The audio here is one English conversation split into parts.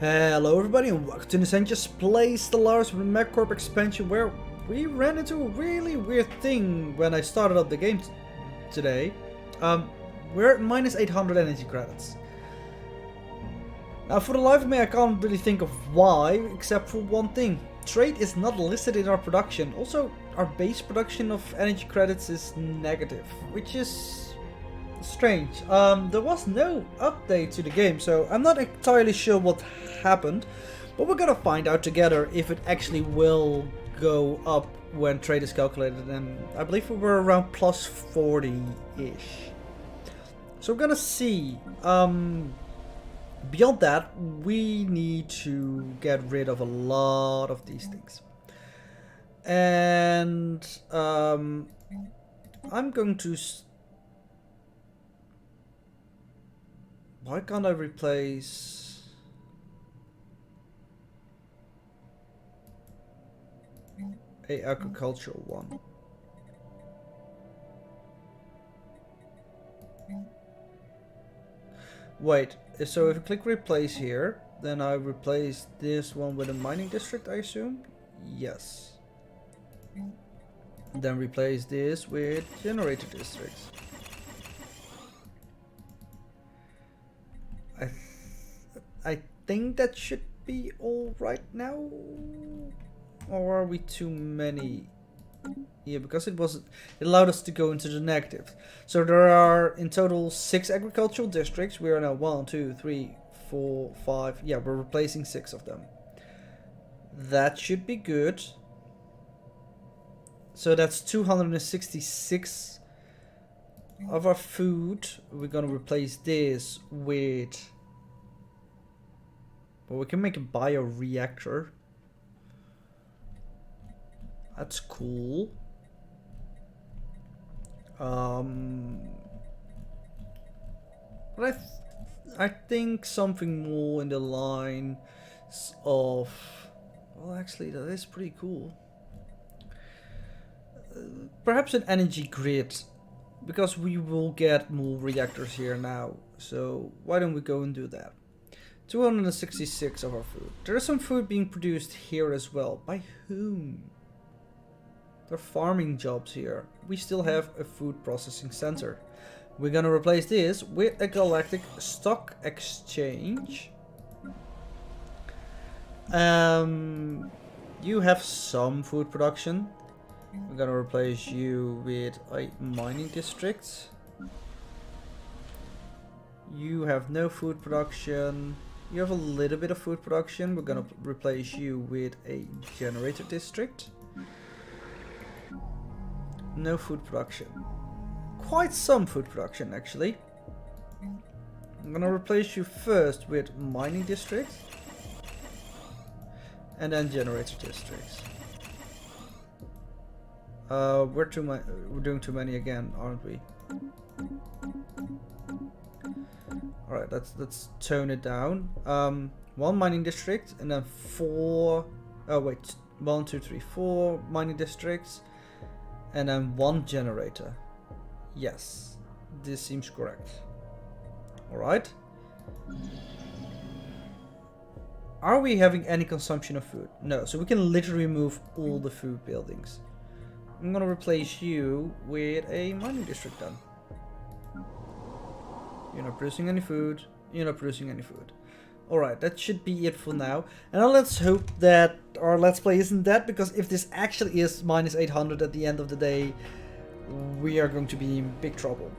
Hello everybody and welcome to this Just Play Stellaris with the MegaCorp expansion, where we ran into a really weird thing when I started up the game today. We're at minus 800 energy credits. Now for the life of me I can't really think of why, except for one thing. Trade is not listed in our production. Also our base production of energy credits is negative, which is strange. There was no update to the game, so I'm not entirely sure what happened, but we're gonna find out together if it actually will go up when trade is calculated, and I believe we were around plus 40-ish. So we're gonna see. Beyond that, we need to get rid of a lot of these things. And I'm going to... Why can't I replace... a agricultural one? Wait, so if I click replace here, then I replace this one with a mining district, I assume? Yes. Then replace this with generator districts. I think that should be all right now, or are we too many? Yeah, because it allowed us to go into the negatives. So there are in total 6 agricultural districts. We are now 1, 2, 3, 4, 5. Yeah, we're replacing 6 of them. That should be good. So that's 266 of our food. We're gonna replace this with... Well, we can make a bioreactor. That's cool. But I think something more in the lines of... Well, actually, that is pretty cool. Perhaps an energy grid, because we will get more reactors here now. So why don't we go and do that? 266 of our food. There is some food being produced here as well. By whom? There are farming jobs here. We still have a food processing center. We're gonna replace this with a galactic stock exchange. You have some food production. We're gonna replace you with a mining district. You have no food production. You have a little bit of food production. We're gonna replace you with a generator district. No food production. Quite some food production, actually. I'm gonna replace you first with mining districts. And then generator districts. We're doing too many again, aren't we? Alright, let's tone it down. 1 mining district and then 4... Oh wait, 1, 2, 3, 4 mining districts. And then 1 generator. Yes, this seems correct. Alright. Are we having any consumption of food? No, so we can literally remove all the food buildings. I'm gonna replace you with a mining district then. You're not producing any food. You're not producing any food. Alright, that should be it for now. And now let's hope that our Let's Play isn't that, because if this actually is minus 800 at the end of the day, we are going to be in big trouble.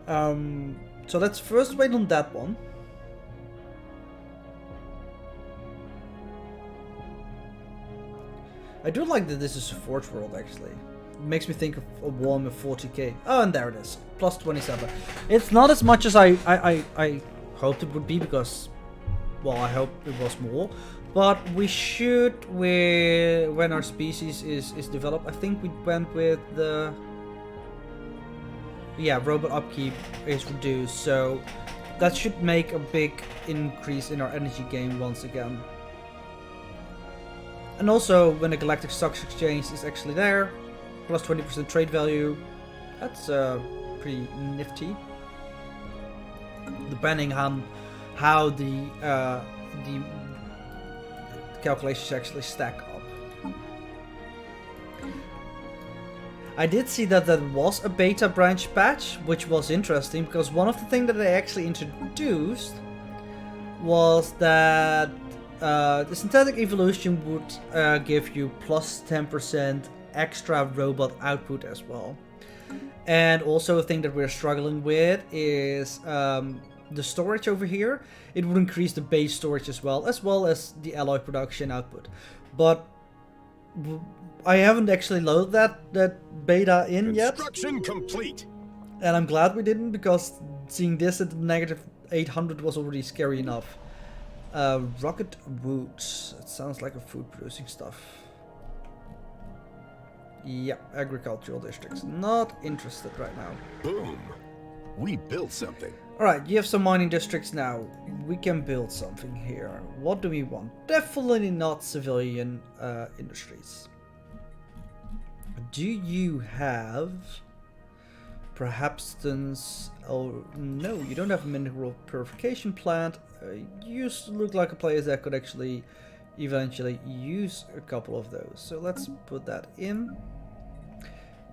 So let's first wait on that one. I do like that this is a Forge World, actually. It makes me think of a one with 40k. Oh, and there it is. Plus 27. It's not as much as I hoped it would be, because... Well, I hope it was more. But we should, when our species is developed, I think we went with the... Yeah, robot upkeep is reduced, so that should make a big increase in our energy gain once again. And also, when the Galactic Stock Exchange is actually there, plus 20% trade value, that's pretty nifty. Depending on how the calculations actually stack up. I did see that there was a beta branch patch, which was interesting because one of the things that they actually introduced was that the synthetic evolution would give you plus 10% extra robot output as well. And also a thing that we're struggling with is the storage over here. It would increase the base storage as well as the alloy production output. But I haven't actually loaded that beta in yet. Construction complete. And I'm glad we didn't, because seeing this at negative 800 was already scary enough. Rocket woods. It sounds like a food producing stuff. Yeah, agricultural districts. Not interested right now. Boom. We built something. Alright, you have some mining districts now. We can build something here. What do we want? Definitely not civilian industries. Do you have perhaps oh no, you don't have a mineral purification plant. You look like a place that could actually eventually use a couple of those. So let's put that in.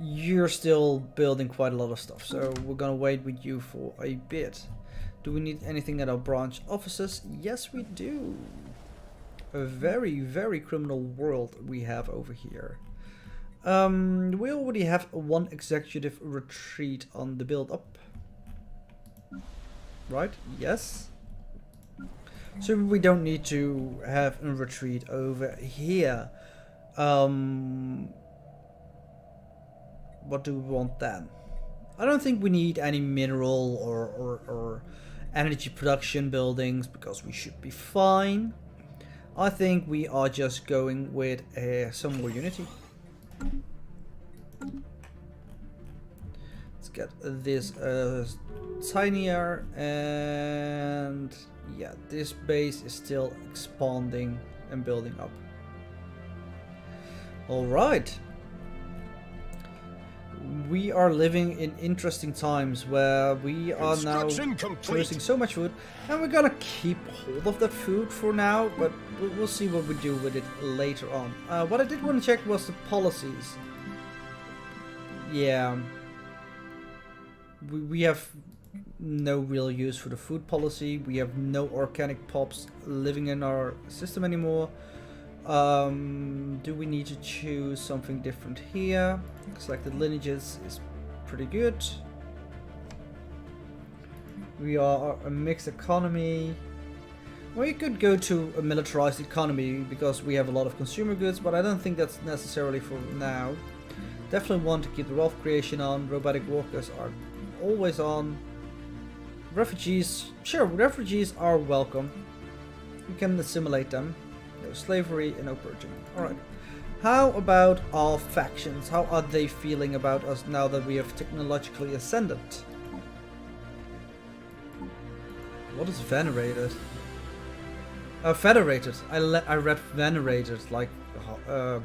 You're still building quite a lot of stuff, so we're gonna wait with you for a bit. Do we need anything at our branch offices? Yes, we do. A very, very criminal world we have over here. We already have one executive retreat on the build up. Right? Yes. So we don't need to have a retreat over here. What do we want then? I don't think we need any mineral or energy production buildings, because we should be fine. I think we are just going with some more unity. Let's get this tinier, and yeah, this base is still expanding and building up. All right. We are living in interesting times where we are now producing so much food, and we're gonna keep hold of that food for now, but we'll see what we do with it later on. What I did want to check was the policies. Yeah, we have no real use for the food policy. We have no organic pops living in our system anymore. Do we need to choose something different here? Selected lineages is pretty good. We are a mixed economy. We could go to a militarized economy because we have a lot of consumer goods, but I don't think that's necessarily for now. Definitely want to keep the wealth creation on. Robotic workers are always on. Refugees, sure, refugees are welcome. We can assimilate them. No slavery and no purging. Alright. How about our factions? How are they feeling about us now that we have technologically ascended? What is venerated? Federated. I read venerated like a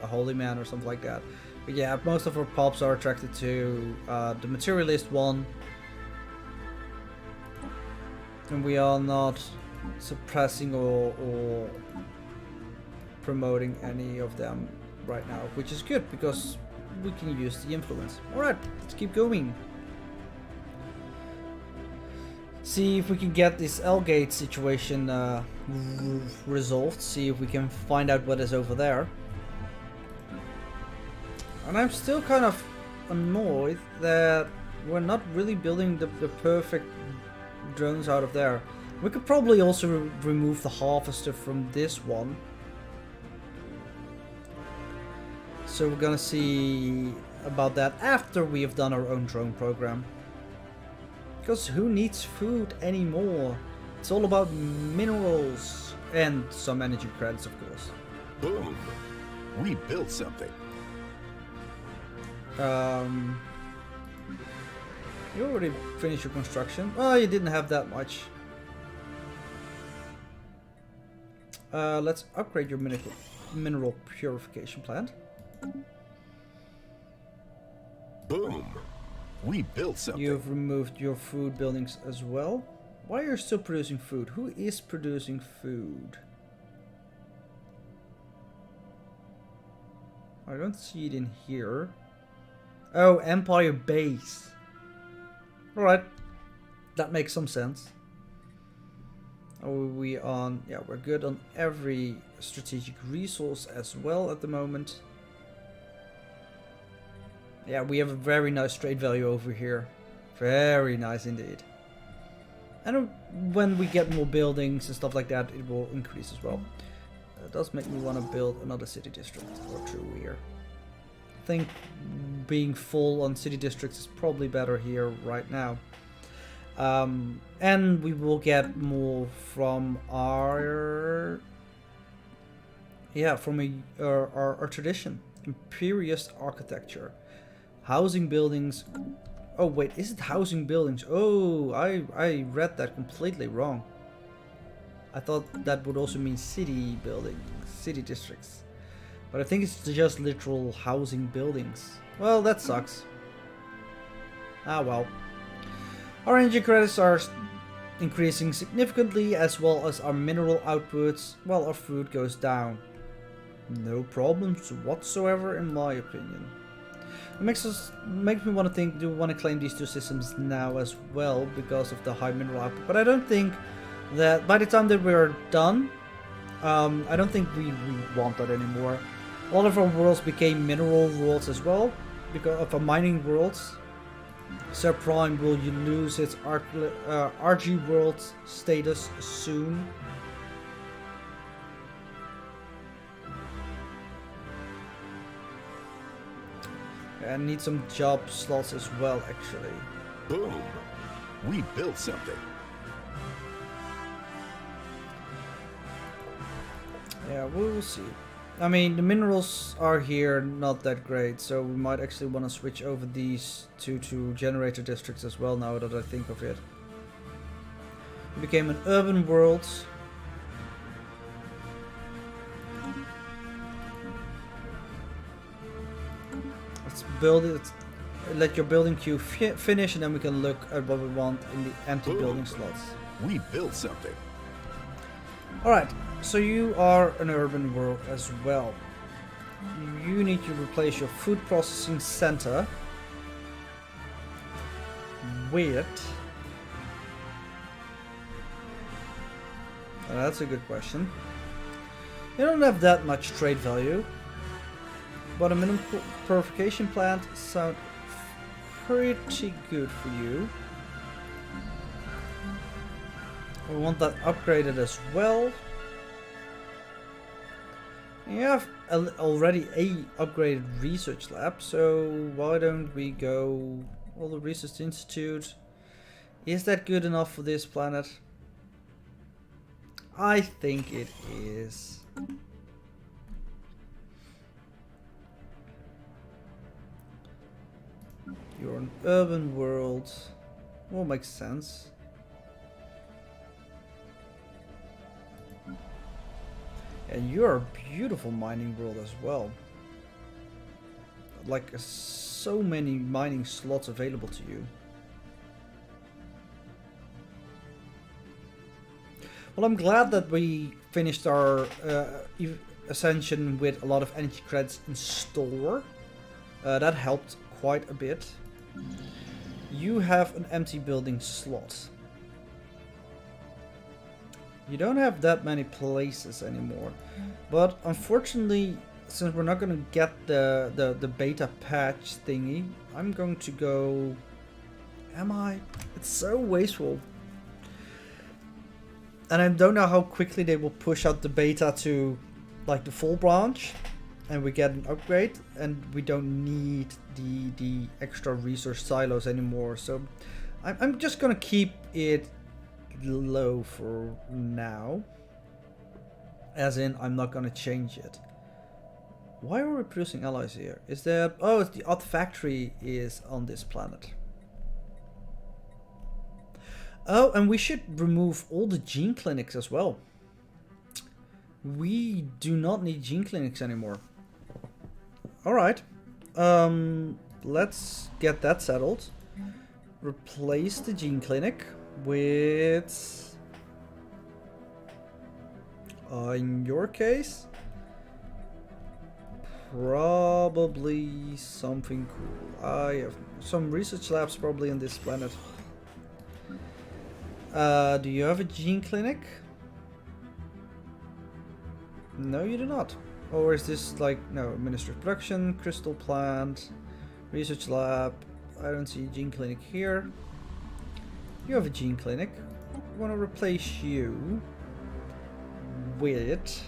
holy man or something like that. But yeah, most of our pops are attracted to the materialist one. And we are not suppressing or promoting any of them right now, which is good because we can use the influence. Alright, let's keep going. See if we can get this L-gate situation resolved. See if we can find out what is over there. And I'm still kind of annoyed that we're not really building the perfect drones out of there. We could probably also remove the harvester from this one. So we're gonna see about that after we have done our own drone program. Because who needs food anymore? It's all about minerals and some energy credits, of course. Boom. We built something. You already finished your construction. Oh, you didn't have that much. Let's upgrade your mineral purification plant. Boom. We built something. You've removed your food buildings as well. Why are you still producing food? Who is producing food? I don't see it in here. Oh, Empire Base. Alright. That makes some sense. Are we on... Yeah, we're good on every strategic resource as well at the moment. Yeah, we have a very nice trade value over here. Very nice indeed. And when we get more buildings and stuff like that, it will increase as well. It does make me want to build another city district or two here. I think being full on city districts is probably better here right now. And we will get more from our... Yeah, from our tradition. Imperious architecture. Housing buildings... Oh wait, is it housing buildings? Oh, I read that completely wrong. I thought that would also mean city buildings, city districts. But I think it's just literal housing buildings. Well, that sucks. Ah well. Our energy credits are increasing significantly, as well as our mineral outputs, while our food goes down. No problems whatsoever in my opinion. It makes me want to think, do we want to claim these two systems now as well because of the high mineral output? But I don't think that by the time that we're done, I don't think we want that anymore. A lot of our worlds became mineral worlds as well, because of our mining worlds. Sir Prime will lose its RG world status soon. I need some job slots as well, actually. Boom! We built something. Yeah, we'll see. I mean, the minerals are here not that great, so we might actually want to switch over these to generator districts as well, now that I think of it. It became an urban world. Let's build it. Let your building queue finish, and then we can look at what we want in the empty building slots. We built something. Alright, so you are an urban world as well. You need to replace your food processing center with... that's a good question. You don't have that much trade value, but a minimum purification plant sounds pretty good for you. We want that upgraded as well. You have already a upgraded research lab, so why don't we go... Well, the Research Institute. Is that good enough for this planet? I think it is. You're an urban world. Well, makes sense. And you're a beautiful mining world as well. Like so many mining slots available to you. Well, I'm glad that we finished our ascension with a lot of energy credits in store. That helped quite a bit. You have an empty building slot. You don't have that many places anymore, but unfortunately, since we're not going to get the beta patch thingy, I'm going to go... Am I? It's so wasteful. And I don't know how quickly they will push out the beta to like the full branch, and we get an upgrade, and we don't need the extra resource silos anymore. So I'm just going to keep it low for now, as in I'm not going to change it. Why are we producing allies here? Is that... Oh, it's the odd factory is on this planet. Oh, and we should remove all the gene clinics as well. We do not need gene clinics anymore. Alright, let's get that settled. Replace the gene clinic with, in your case, probably something cool. I have some research labs probably on this planet. Do you have a gene clinic? No, you do not. Or is this like, no, administrative production, crystal plant, research lab. I don't see a gene clinic here. You have a gene clinic. I want to replace you with...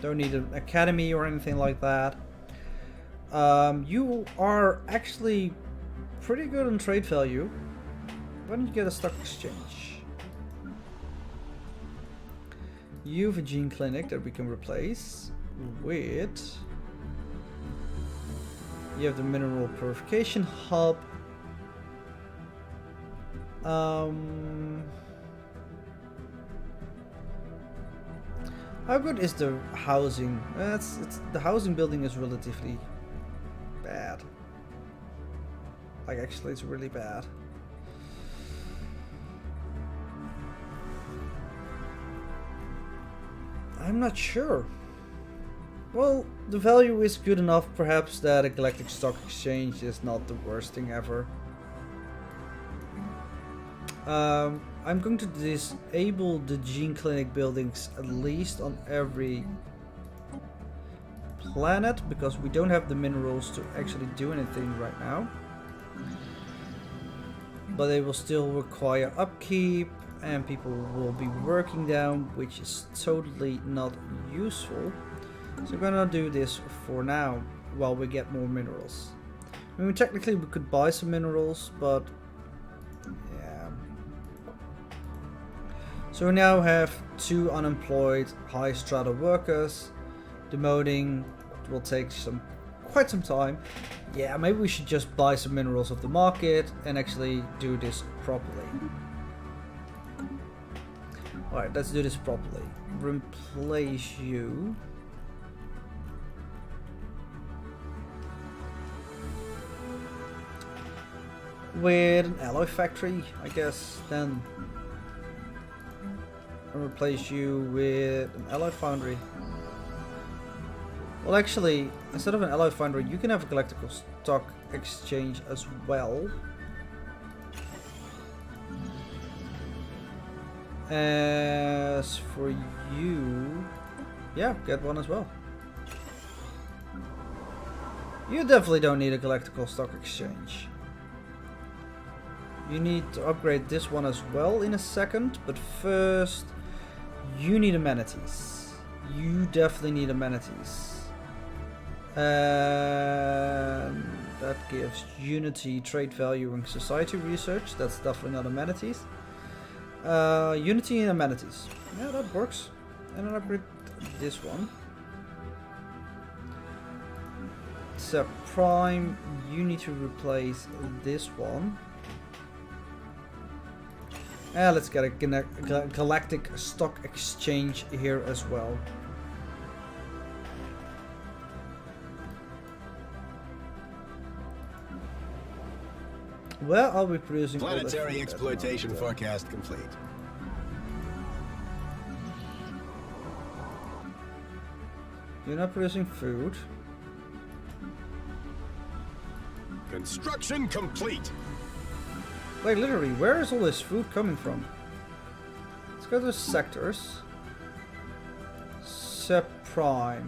Don't need an academy or anything like that. You are actually pretty good on trade value. Why don't you get a stock exchange? You have a gene clinic that we can replace with... You have the mineral purification hub. How good is the housing? The housing building is relatively bad. Like, actually, it's really bad. I'm not sure. Well, the value is good enough, perhaps, that a galactic stock exchange is not the worst thing ever. I'm going to disable the gene clinic buildings at least on every planet, because we don't have the minerals to actually do anything right now. But they will still require upkeep, and people will be working down, which is totally not useful. So we're gonna do this for now, while we get more minerals. I mean, technically we could buy some minerals, but yeah. So we now have 2 unemployed high strata workers. Demoting will take quite some time. Yeah, maybe we should just buy some minerals off the market and actually do this properly. Alright, let's do this properly. Replace you. With an alloy factory, I guess, then. And replace you with an alloy foundry. Well, actually, instead of an alloy foundry, you can have a galactical stock exchange as well. As for you, yeah, get one as well. You definitely don't need a galactical stock exchange. You need to upgrade this one as well in a second, but first you need amenities. You definitely need amenities. And that gives Unity, trade value, and society research. That's definitely not amenities. Unity and amenities. Yeah, that works. And then upgrade this one. So Prime, you need to replace this one. And let's get a galactic stock exchange here as well. Well, I'll be producing planetary exploitation forecast complete. You're not producing food. Construction complete. Like, literally, where is all this food coming from? Let's go to sectors. Subprime.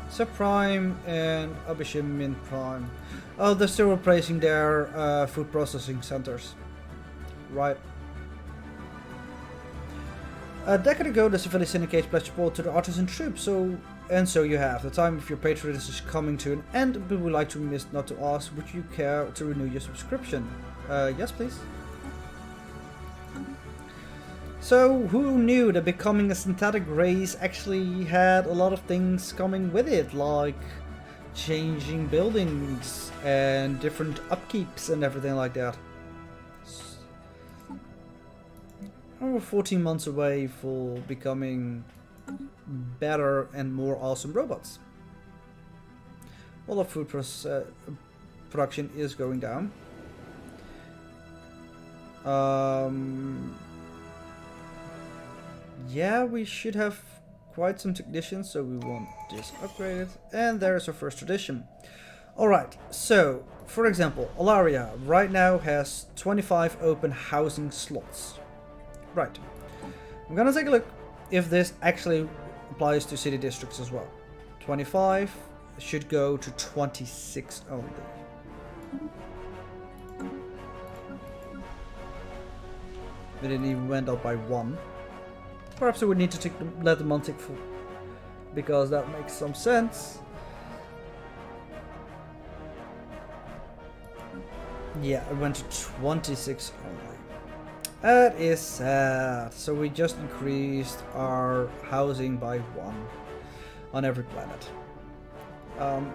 Subprime and Abishim Min Prime. Oh, they're still replacing their food processing centers. Right. A decade ago, the Cevelli Syndicate pledged support to the artisan troops, so you have. The time of your patronage is coming to an end, but we would like to miss not to ask, would you care to renew your subscription? Yes, please. So, who knew that becoming a synthetic race actually had a lot of things coming with it, like changing buildings and different upkeeps and everything like that. We're 14 months away for becoming better and more awesome robots. All of food production is going down. Yeah, we should have quite some technicians, so we want this upgraded. And there's our first tradition. Alright, so, for example, Alaria right now has 25 open housing slots. Right. I'm gonna take a look if this actually applies to city districts as well. 25 should go to 26 only. It didn't even went up by 1. Perhaps I would need to let the month tick full, because that makes some sense. Yeah, it went to 26 only. That is sad. So we just increased our housing by 1 on every planet.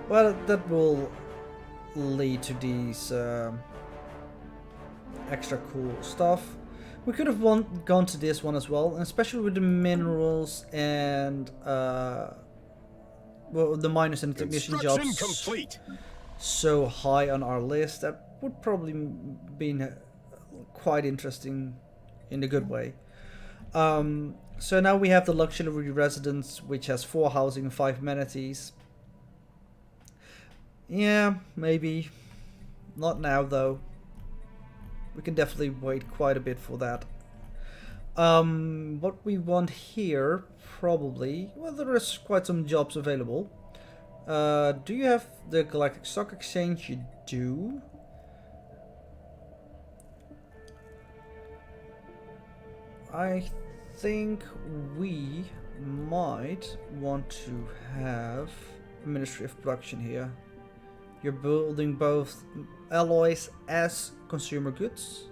Well, that will lead to these extra cool stuff. We could have gone to this one as well, and especially with the minerals and well, the miners and the technician jobs complete. So high on our list. That would probably been quite interesting in a good way. So now we have the luxury residence, which has 4 housing and 5 amenities. Yeah, maybe. Not now though. We can definitely wait quite a bit for that. What we want here, probably... Well, there is quite some jobs available. Do you have the Galactic Stock Exchange? You do. I think we might want to have a Ministry of Production here. You're building both alloys as consumer goods,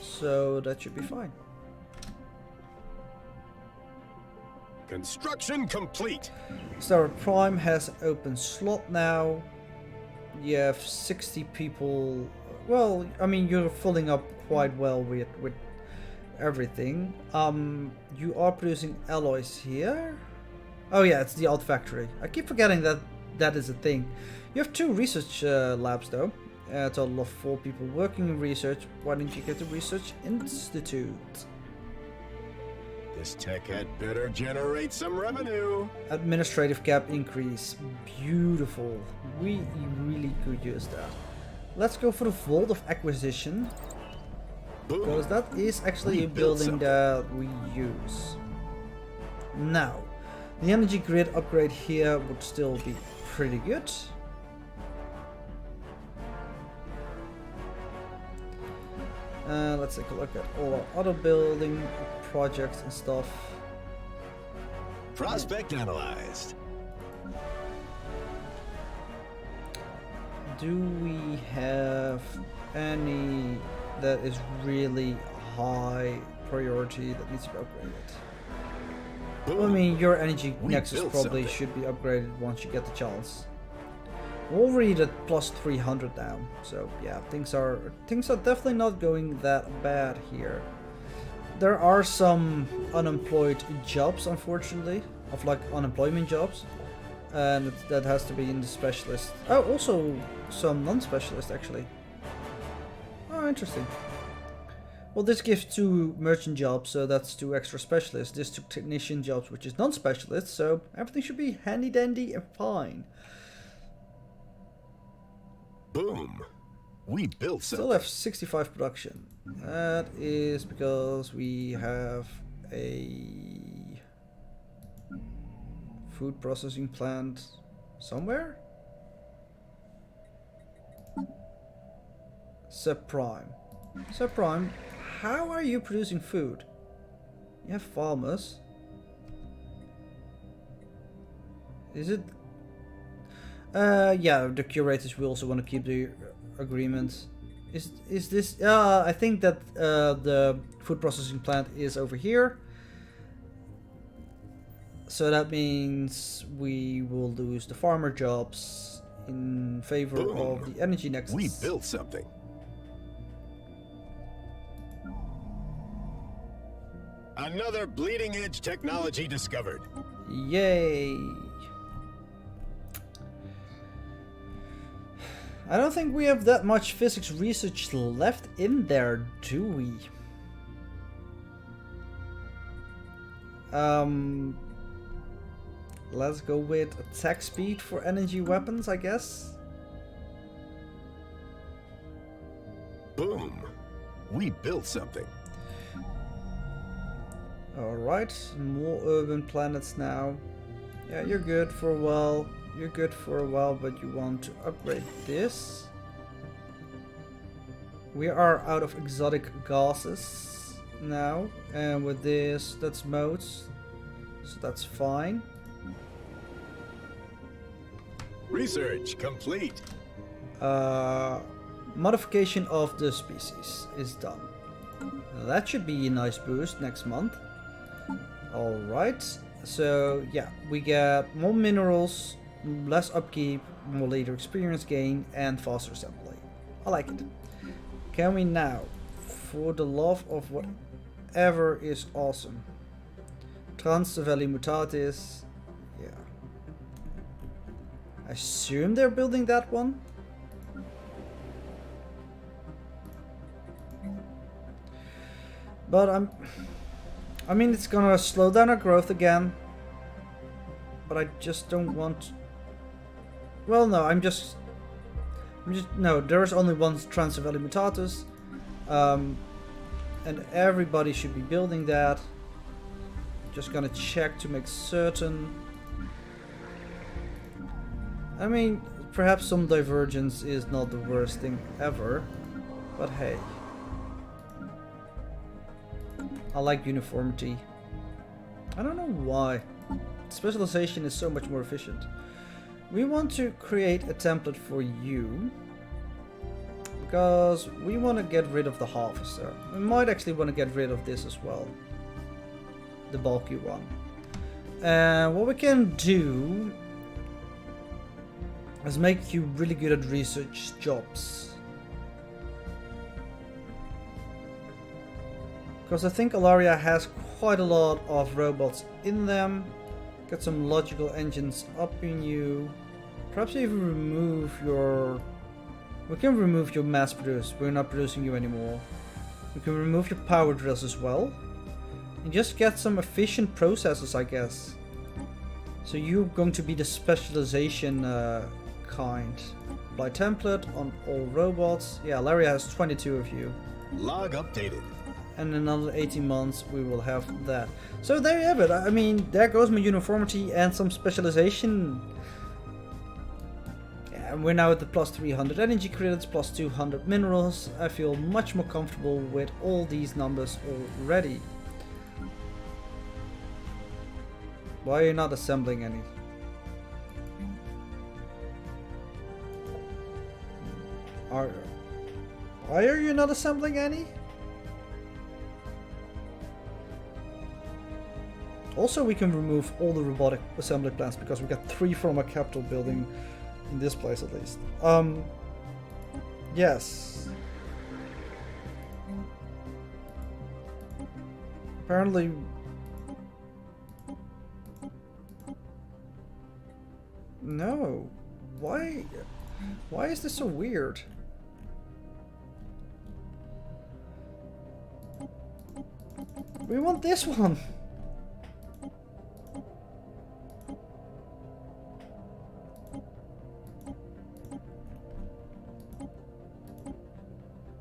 so that should be fine. Construction complete. Star Prime has open slot now. You have 60 people. Well, I mean, you're filling up quite well with everything. You are producing alloys here. Oh yeah, it's the alt factory. I keep forgetting that that is a thing. You have 2 research labs though. A total of 4 people working in research. Why don't you get the research institute? This tech had better generate some revenue. Administrative cap increase. Beautiful. We really could use that. Let's go for the Vault of Acquisition. Boom. Because that is actually a building that we use. Now, the energy grid upgrade here would still be pretty good. Let's take a look at all our other building projects and stuff. Prospect analyzed. Do we have any that is really high priority that needs to be upgraded? Well, I mean, your energy nexus probably should be upgraded once you get the chance. We're already at plus 300 now, so yeah, things are definitely not going that bad here. There are some unemployed jobs, unfortunately, of like unemployment jobs, and that has to be in the specialist. Oh, also some non-specialist actually. Oh, interesting. Well, this gives 2 merchant jobs, so that's 2 extra specialists. This 2 technician jobs, which is non-specialist, so everything should be handy dandy and fine. Boom. We built something. Still have 65 production. That is because we have a food processing plant somewhere? Subprime. Subprime, how are you producing food? You have farmers. Is it? Yeah, the curators will also want to keep the agreement. Is this? I think that the food processing plant is over here. So that means we will lose the farmer jobs in favor of the energy nexus. We built something. Another bleeding edge technology discovered. Yay! I don't think we have that much physics research left in there, do we? Let's go with attack speed for energy weapons, I guess. Boom! We built something. Alright, more urban planets now. Yeah, you're good for a while. You're good for a while, but you want to upgrade this. We are out of exotic gases now. And with this, that's modes. So that's fine. Research complete. Modification of the species is done. That should be a nice boost next month. Alright, so yeah, we get more minerals, less upkeep, more later experience gain, and faster assembly. I like it. Can we now, for the love of whatever is awesome, Cevelli mutatis, yeah. I assume they're building that one. But I mean, it's gonna slow down our growth again. But I just don't want... Well, no, no, there's only one Cevelli mutatus. And everybody should be building that. Just gonna check to make certain. I mean, perhaps some divergence is not the worst thing ever. But hey. I like uniformity. I don't know why. Specialization is so much more efficient. We want to create a template for you. Because we want to get rid of the harvester. We might actually want to get rid of this as well. The bulky one. And what we can do is make you really good at research jobs. Because I think Alaria has quite a lot of robots in them. Get some logical engines up in you. Perhaps even remove your... We can remove your mass produce. We're not producing you anymore. We can remove your power drills as well. And just get some efficient processes, I guess. So you're going to be the specialization kind. Apply template on all robots. Yeah, Alaria has 22 of you. Log updated. And in another 18 months we will have that. So there you have it. I mean, there goes my uniformity and some specialization. Yeah, we're now at the plus 300 energy credits, plus 200 minerals. I feel much more comfortable with all these numbers already. Why are you not assembling any? Why are you not assembling any? Also, we can remove all the robotic assembly plants because we got 3 from a capital building in this place at least. Yes. Apparently... No. Why is this so weird? We want this one!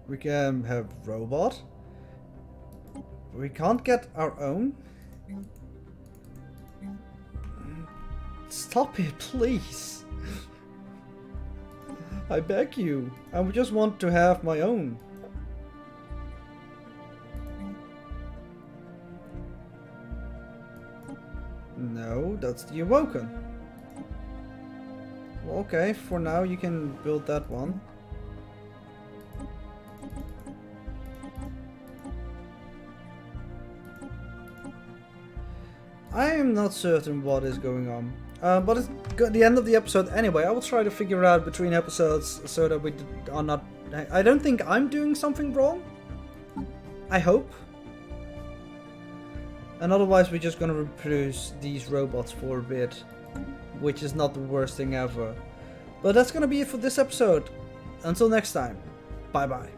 We can have robot. We can't get our own. Stop it, please. I beg you. I just want to have my own. No, that's the Awoken. Well, okay, for now you can build that one. I am not certain what is going on, but it's the end of the episode anyway. I will try to figure it out between episodes so that we are not... I don't think I'm doing something wrong. I hope. And otherwise we're just gonna reproduce these robots for a bit, which is not the worst thing ever. But that's gonna be it for this episode. Until next time, bye bye.